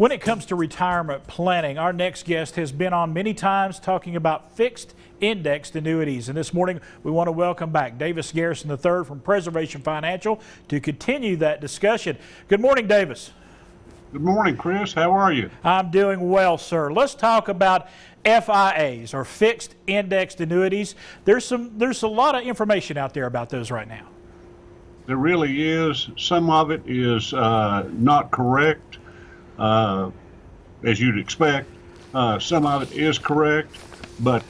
When it comes to retirement planning, our next guest has been on many times talking about fixed indexed annuities. And this morning, we want to welcome back Davis Garrison III from Preservation Financial to continue that discussion. Good morning, Davis. Good morning, Chris. How are you? I'm doing well, sir. Let's talk about FIAs, or fixed indexed annuities. There's a lot of information out there about those right now. There really is. Some of it is not correct, as you'd expect. Some of it is correct, but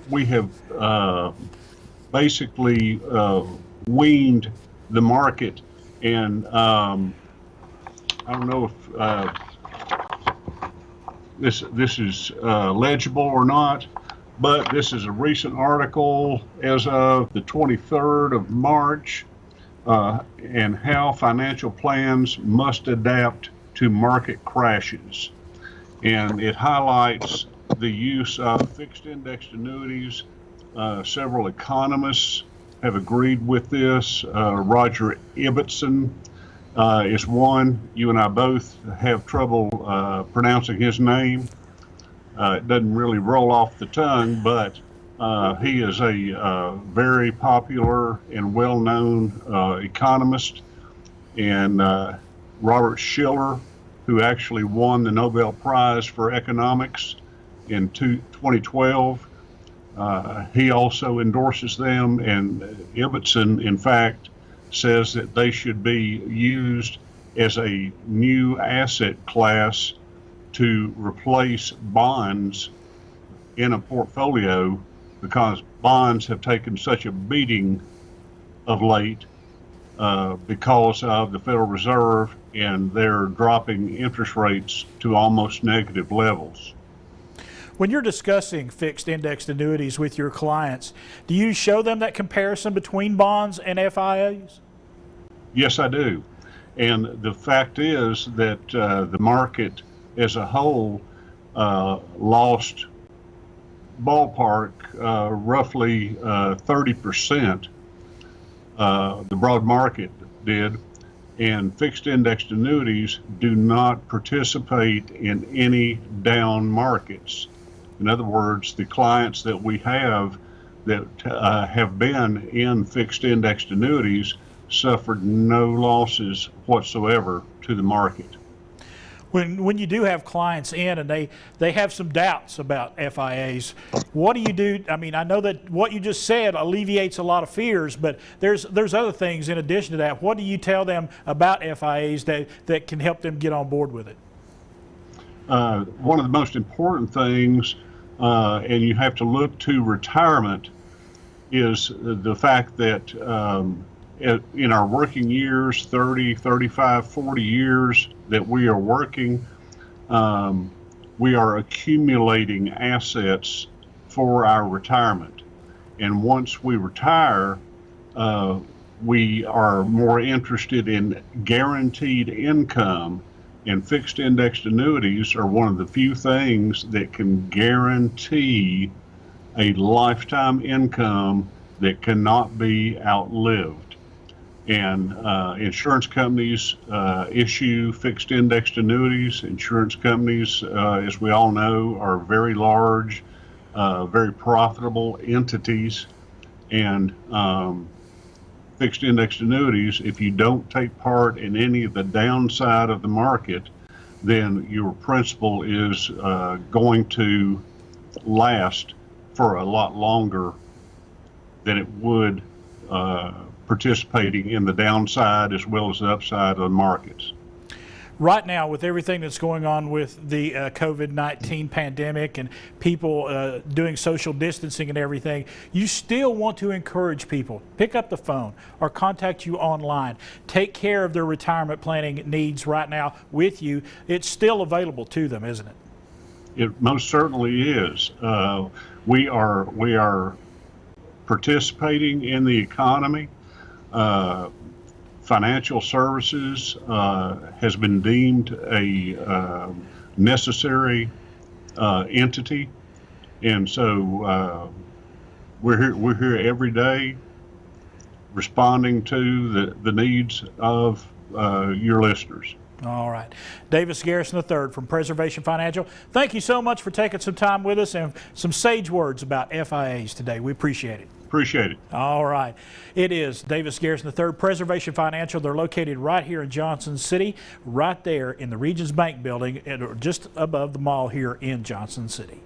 we have basically weaned the market, and I don't know if this is legible or not, but this is a recent article as of the 23rd of March, and how financial plans must adapt to market crashes. And it highlights the use of fixed indexed annuities. Several economists have agreed with this. Roger Ibbotson is one. You and I both have trouble pronouncing his name. It doesn't really roll off the tongue, but he is a very popular and well-known economist. And Robert Shiller, who actually won the Nobel Prize for Economics in 2012, he also endorses them. And Ibbotson, in fact, says that they should be used as a new asset class to replace bonds in a portfolio, because bonds have taken such a beating of late because of the Federal Reserve, and they're dropping interest rates to almost negative levels. When you're discussing fixed indexed annuities with your clients, do you show them that comparison between bonds and FIAs? Yes, I do. And the fact is that the market as a whole lost ballpark roughly 30%. The broad market did, and fixed indexed annuities do not participate in any down markets. In other words, the clients that we have that have been in fixed indexed annuities suffered no losses whatsoever to the market. When you do have clients in and they have some doubts about FIAs, what do you do? I mean, I know that what you just said alleviates a lot of fears, but there's other things in addition to that. What do you tell them about FIAs that can help them get on board with it? One of the most important things, and you have to look to retirement, is the fact that in our working years, 30, 35, 40 years that we are working, we are accumulating assets for our retirement. And once we retire, we are more interested in guaranteed income, and fixed indexed annuities are one of the few things that can guarantee a lifetime income that cannot be outlived. And insurance companies issue fixed indexed annuities. Insurance companies, as we all know, are very large, very profitable entities. And fixed indexed annuities, if you don't take part in any of the downside of the market, then your principal is going to last for a lot longer than it would participating in the downside as well as the upside of the markets. Right now, with everything that's going on with the COVID-19 pandemic and people doing social distancing and everything, you still want to encourage people, pick up the phone or contact you online. Take care of their retirement planning needs right now with you. It's still available to them, isn't it? It most certainly is. We are participating in the economy. Financial services has been deemed a necessary entity, and so we're here every day responding to the needs of your listeners. All right. Davis Garrison III from Preservation Financial. Thank you so much for taking some time with us and some sage words about FIAs today. We appreciate it. Appreciate it. All right. It is Davis Garrison III, Preservation Financial. They're located right here in Johnson City, right there in the Regions Bank building, just above the mall here in Johnson City.